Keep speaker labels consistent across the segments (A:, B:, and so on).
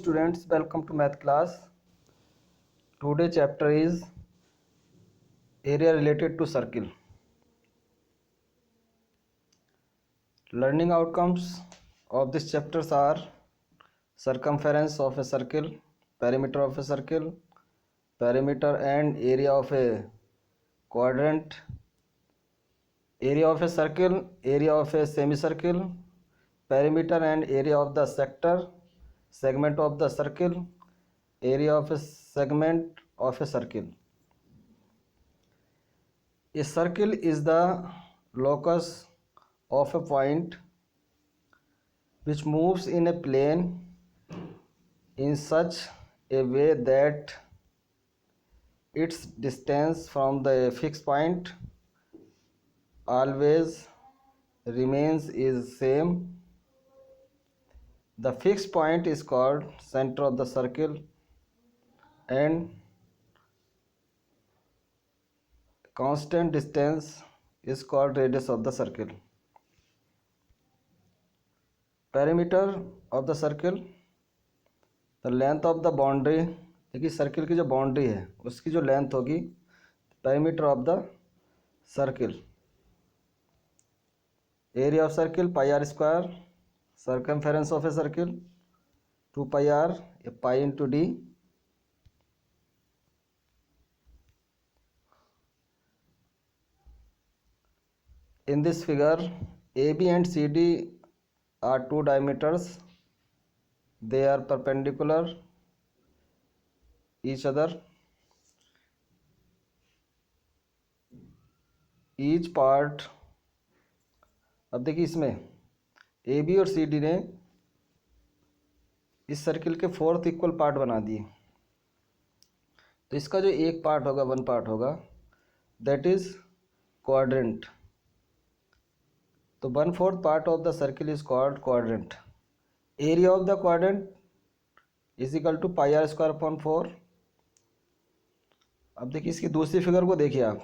A: Students, welcome to math class. Today chapter is area related to circle. Learning outcomes of this chapters are circumference of a circle, perimeter of a circle, perimeter and area of a quadrant, area of a circle, area of a semicircle, perimeter and area of the sector, segment of the circle, area of a segment of a circle. A circle is the locus of a point which moves in a plane in such a way that its distance from the fixed point always remains is same. The fixed point is called center of the circle and constant distance is called radius of the circle. Perimeter of the circle, the length of the boundary. देखिए circle की जो boundary है उसकी जो length होगी perimeter of the circle. Area of circle pi are square. Circumference of a circle 2 pi R pi into D. In this figure, AB and CD are two diameters. They are perpendicular each other. Each part, अब देखिए इसमें AB और CD ने इस circle के fourth equal part बना दिए. तो इसका जो एक पार्ट होगा, वन पार्ट होगा, दैट इज क्वाड्रेंट. तो 1/4 part of the circle is called quadrant. Area of the quadrant is equal to pi are square upon 4. अब देखिए इसकी दूसरी फिगर को देखिए आप.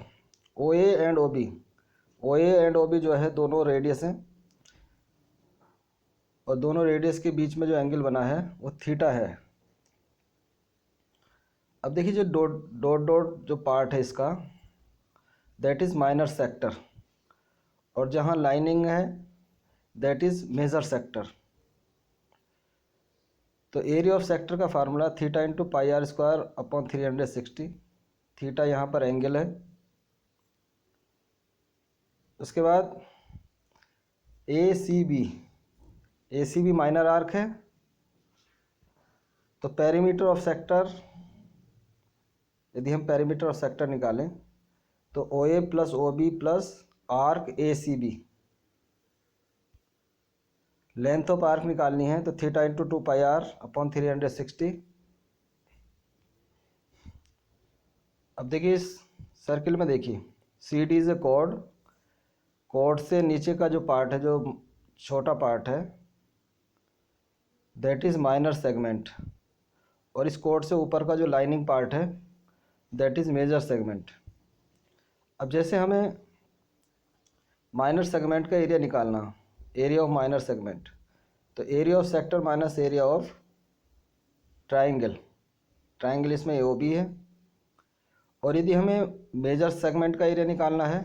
A: O A and O B, O A and O B जो है दोनों रेडियस हैं और दोनों रेडियस के बीच में जो एंगल बना है वो थीटा है. अब देखिए जो डॉट डॉट डॉट जो पार्ट है इसका दैट इज़ माइनर सेक्टर और जहाँ लाइनिंग है दैट इज़ मेजर सेक्टर. तो एरिया ऑफ सेक्टर का formula theta into pi are square upon 360. Theta यहाँ पर एंगल है. उसके बाद A C B minor arc है. तो पेरीमीटर ऑफ सेक्टर, यदि हम पेरीमीटर ऑफ सेक्टर निकालें तो O A plus O B plus arc A C B. Length of arc निकालनी है तो theta into 2 pi r upon 360. अब देखिए इस सर्किल में देखिए C D is a chord. Chord से नीचे का जो पार्ट है, जो छोटा पार्ट है, दैट इज़ माइनर सेगमेंट. और इस कॉर्ड से ऊपर का जो लाइनिंग पार्ट है दैट इज़ मेजर सेगमेंट. अब जैसे हमें माइनर सेगमेंट का एरिया निकालना, एरिया ऑफ माइनर सेगमेंट, तो area of sector minus area of triangle. Triangle इसमें ए ओ बी है. और यदि हमें मेजर सेगमेंट का एरिया निकालना है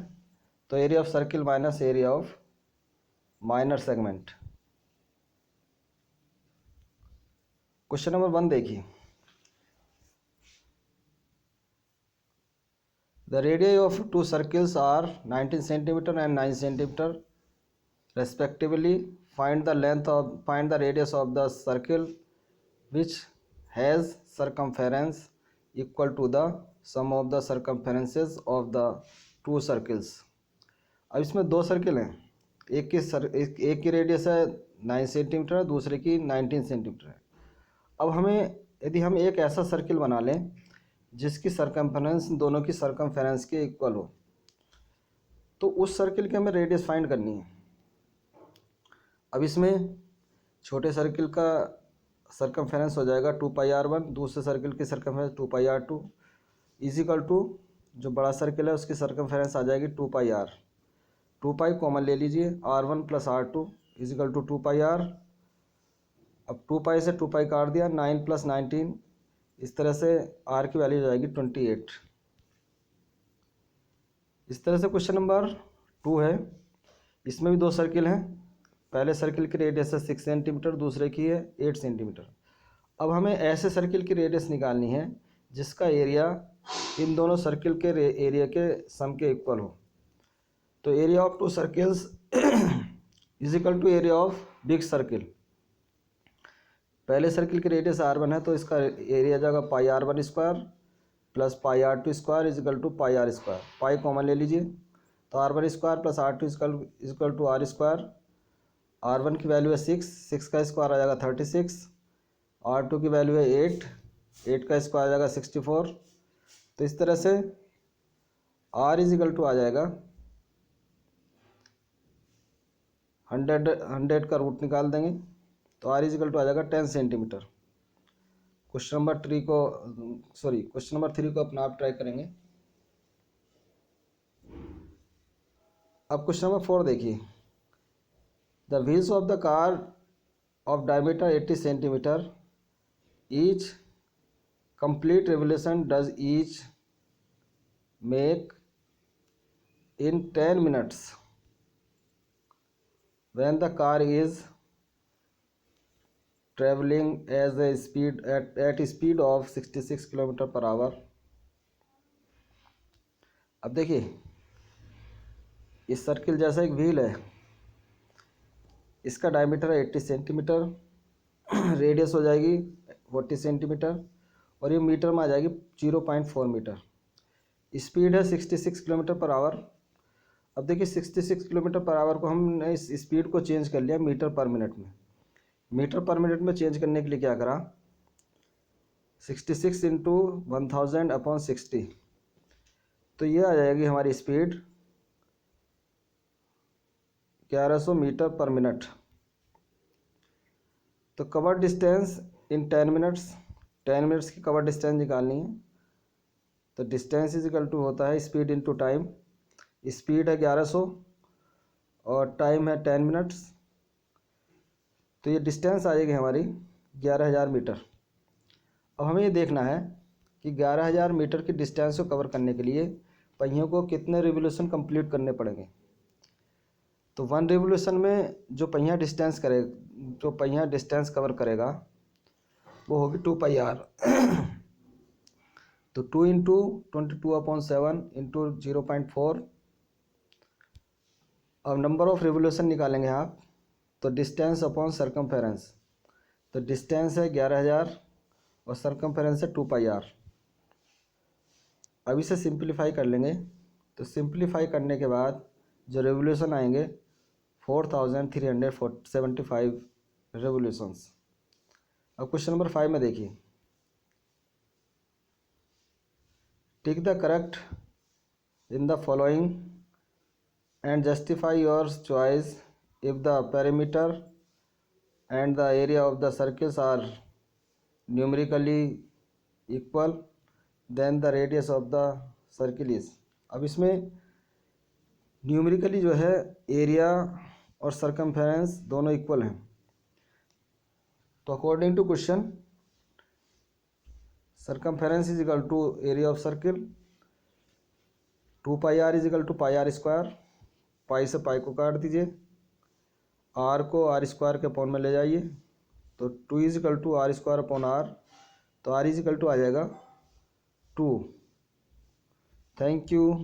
A: तो area of circle minus area of minor segment. Question number 1 देखिए. The radii of two circles are 19 centimeter and 9 centimeter respectively. Find the radius of the circle which has circumference equal to the sum of the circumferences of the two circles. अब इसमें दो circle हैं. एक की radius है 9 centimetre, दूसरे की 19 centimetre है. अब हमें यदि हम एक ऐसा सर्किल बना लें जिसकी सरकमफेरेंस दोनों की सरकमफेरेंस के इक्वल हो, तो उस सर्किल की हमें रेडियस फाइंड करनी है. अब इसमें छोटे सर्किल का सरकमफेरेंस हो जाएगा 2 पाई आर 1, दूसरे सर्किल की circumference 2 pi R 2 is equal to जो बड़ा सर्किल है उसकी सरकमफेरेंस आ जाएगी 2 पाई आर. 2 पाई कॉमन ले लीजिए, R1 plus R2 is equal to 2 pi R. अब 2 पाई से 2 पाई काट दिया, 9 + 19, इस तरह से आर की वैल्यू हो जाएगी 28। इस तरह से क्वेश्चन नंबर 2 है। इसमें भी 2 सर्किल हैं। पहले सर्किल की रेडियस है 6 सेंटीमीटर, दूसरे की है 8 सेंटीमीटर। अब हमें ऐसे सर्किल की रेडियस निकालनी है जिसका एरिया इन दोनों सर्किल के एरिया के सम के इक्वल हो। तो area of 2 circles is equal to area of big circle. पहले सर्किल की रेडियस r1 है तो इसका एरिया जाएगा pi r1 square plus pi r2 square is equal to pi r square. Pi common ले लीजिए तो r1 square plus r2 equal to r square. r1 की वैल्यू है 6 का स्क्वायर आ जाएगा 36, r2 की वैल्यू है 8 का स्क्वायर आ जाएगा 64। तो इस तरह से r इज इक्वल टू आ जाएगा 100 का रूट निकाल देंगे तो r इज इक्वल टू आ जाएगा 10 सेंटीमीटर। क्वेश्चन नंबर 3 को अपना आप ट्राई करेंगे। अब क्वेश्चन नंबर 4 देखिए। The wheels of the car of diameter 80 centimetre each complete revolution does each make in 10 minutes when the car is traveling at speed of 66 km/h। अब देखिए इस circle जैसा एक व्हील है, इसका डायमीटर है 80 सेंटीमीटर, रेडियस हो जाएगी 40 सेंटीमीटर और ये मीटर में आ जाएगी 0.4 मीटर। स्पीड है 66 km/h। अब देखिए 66 km/h को हमने इस स्पीड को चेंज कर लिया मीटर पर मिनट में। मीटर पर मिनट में चेंज करने के लिए क्या करा, 66 इंटू 1000/60, तो ये आ जाएगी हमारी स्पीड 1100 मीटर पर मिनट। तो cover distance in 10 minutes, 10 minutes की कवर डिस्टेंस निकालनी है। तो डिस्टेंस इज इक्वल टू होता है स्पीड इंटू टाइम। स्पीड है 1100 और टाइम है 10 मिनट्स, तो ये डिस्टेंस आ जाएगी हमारी 11000 मीटर। अब हमें ये देखना है कि 11000 मीटर की डिस्टेंस को कवर करने के लिए पहियों को कितने रिवोल्यूशन कंप्लीट करने पड़ेंगे। तो 1 रिवोल्यूशन में जो पहिया डिस्टेंस कवर करेगा वो होगी 2πr। तो 2 इंटू 22/7 इंटू 0.4। अब नंबर ऑफ रिवोल्यूशन निकालेंगे आप, तो डिस्टेंस अपॉन सर्कमफेरेंस। तो डिस्टेंस है 11000 और सर्कमफेरेंस है 2πr। अब इसे सिंप्लीफाई कर लेंगे, तो सिंप्लीफाई करने के बाद जो रेवोल्यूशन आएंगे 4375 रेवोल्यूशंस। अब क्वेश्चन नंबर 5 में देखिए। Tick the correct in the following and justify your choice if the perimeter and the area of the circles are numerically equal then the radius of the circle is। अब इसमें numerically जो है area और circumference दोनों equal हैं। तो according to question circumference is equal to area of circle, 2πr is equal to pi r square. Pi से pi को काट दीजिए, आर को r स्क्वायर के अपॉन में ले जाइए, तो 2 is equal to r square upon r, तो r इज इक्वल टू आ जाएगा 2। Thank you.